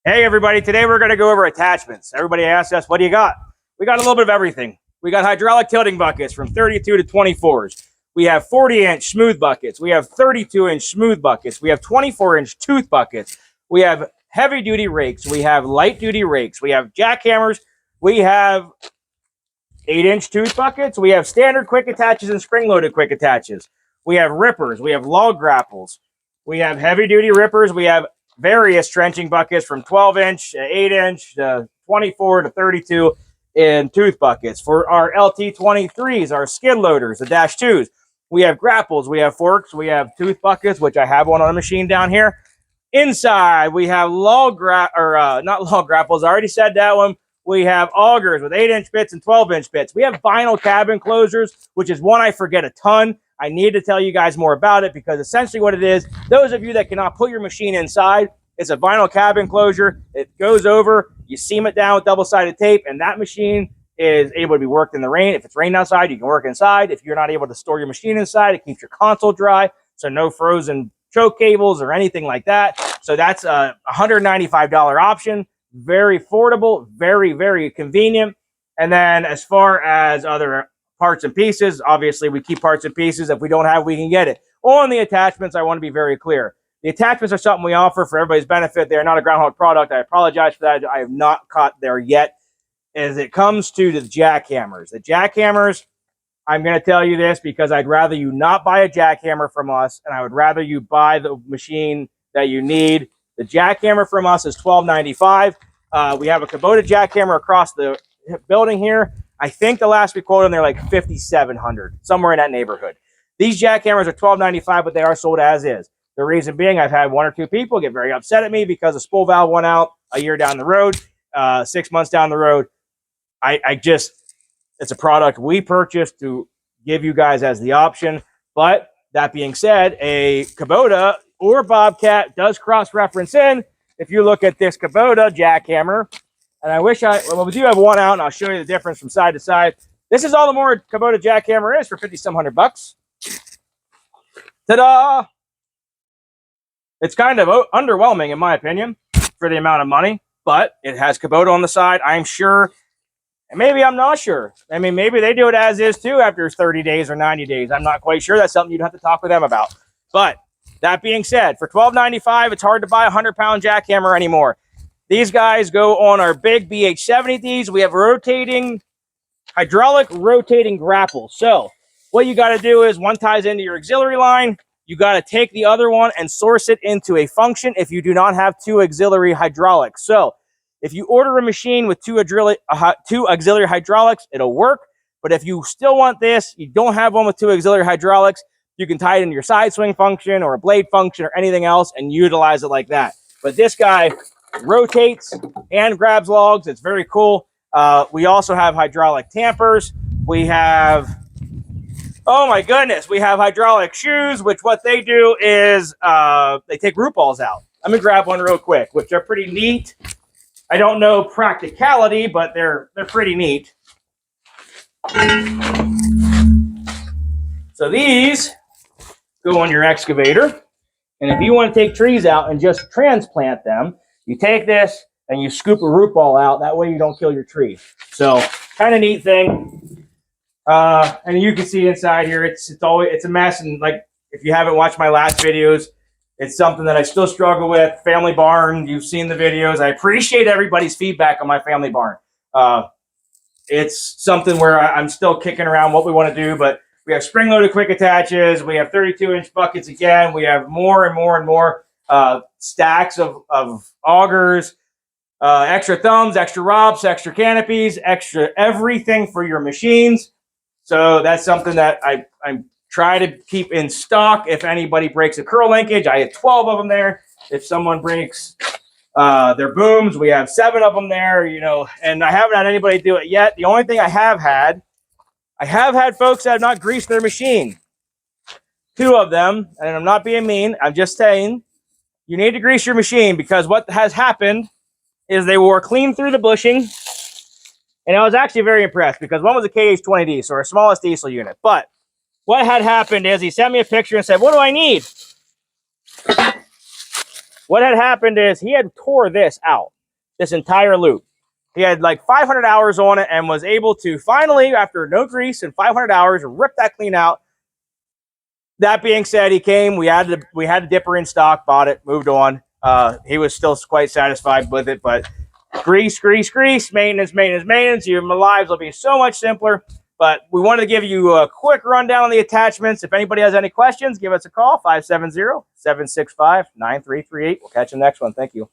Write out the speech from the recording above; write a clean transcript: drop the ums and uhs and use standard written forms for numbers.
Hey everybody, today we're going to go over attachments. Everybody asks us, what do you got? We got a little bit of everything. We got hydraulic tilting buckets from 32 to 24s. We have 40-inch smooth buckets. We have 32-inch smooth buckets. We have 24-inch tooth buckets. We have heavy-duty rakes. We have light-duty rakes. We have jackhammers. We have 8-inch tooth buckets. We have standard quick attaches and spring-loaded quick attaches. We have rippers. We have log grapples. We have heavy-duty rippers. We have various trenching buckets from 12-inch to 8-inch to 24 to 32 in tooth buckets. For our LT23s, our skid loaders, the dash 2s, we have grapples, we have forks, we have tooth buckets, which I have one on a machine down here. Inside, we have not log grapples. I already said that one. We have augers with 8-inch bits and 12-inch bits. We have vinyl cabin closers, which is one I forget a ton. I need to tell you guys more about it because essentially what it is, those of you that cannot put your machine inside, it's a vinyl cabin closure. It goes over, you seam it down with double-sided tape, and that machine is able to be worked in the rain. If it's raining outside, you can work inside. If you're not able to store your machine inside, it keeps your console dry, so no frozen choke cables or anything like that. So that's a $195 option. Very affordable, very, very convenient. And then as far as other parts and pieces, obviously we keep parts and pieces. If we don't have, we can get it. On the attachments, I want to be very clear. The attachments are something we offer for everybody's benefit. They are not a GroundHog product. I apologize for that. I have not caught there yet. As it comes to the jackhammers, I'm going to tell you this because I'd rather you not buy a jackhammer from us, and I would rather you buy the machine that you need. The jackhammer from us is $12.95. We have a Kubota jackhammer across the building here. I think the last we quoted, they're like $5,700, somewhere in that neighborhood. These jackhammers are $12.95, but they are sold as is. The reason being, I've had one or two people get very upset at me because the spool valve went out a year down the road, 6 months down the road. It's a product we purchased to give you guys as the option. But that being said, a Kubota or Bobcat does cross-reference in. If you look at this Kubota jackhammer, and we do have one out, and I'll show you the difference from side to side. This is all the more Kubota jackhammer is for $5,700. Ta-da! It's kind of underwhelming, in my opinion, for the amount of money, but it has Kubota on the side. I'm sure, and maybe I'm not sure. I mean, maybe they do it as is too after 30 days or 90 days. I'm not quite sure. That's something you'd have to talk with them about. But that being said, for $12.95, it's hard to buy a 100-pound jackhammer anymore. These guys go on our big BH70Ds. We have hydraulic rotating grapples. So what you got to do is one ties into your auxiliary line. You got to take the other one and source it into a function if you do not have two auxiliary hydraulics. So if you order a machine with two auxiliary hydraulics, it'll work. But if you still want this, you don't have one with two auxiliary hydraulics, you can tie it into your side swing function or a blade function or anything else and utilize it like that. But this guy rotates and grabs logs. It's very cool. We also have hydraulic tampers. We have, oh my goodness, we have hydraulic shoes, which what they do is they take root balls out. I'm gonna grab one real quick, which are pretty neat. I don't know practicality, but they're pretty neat. So these go on your excavator, and if you want to take trees out and just transplant them, you take this and you scoop a root ball out. That way you don't kill your tree. So kind of neat thing. And you can see inside here, it's a mess. And like, if you haven't watched my last videos, it's something that I still struggle with. Family barn, you've seen the videos. I appreciate everybody's feedback on my family barn. It's something where I'm still kicking around what we want to do, but we have spring-loaded quick attaches. We have 32-inch buckets again. We have more and more and more stacks of augers, extra thumbs, extra ROPS, extra canopies, extra everything for your machines. So that's something that I'm trying to keep in stock. If anybody breaks a curl linkage, I have 12 of them there. If someone breaks their booms, we have 7 of them there, and I haven't had anybody do it yet. The only thing I have had folks that have not greased their machine. 2 of them, and I'm not being mean, I'm just saying, you need to grease your machine because what has happened is they wore clean through the bushing, and I was actually very impressed because one was a KH20D, so our smallest diesel unit. But what had happened is he sent me a picture and said, what do I need? What had happened is he had tore this out, this entire loop. He had like 500 hours on it and was able to finally, after no grease and 500 hours, rip that clean out. That being said, he came. We had the dipper in stock, bought it, moved on. He was still quite satisfied with it, but grease, maintenance. Your lives will be so much simpler. But we wanted to give you a quick rundown on the attachments. If anybody has any questions, give us a call, 570-765-9338. We'll catch you next one. Thank you.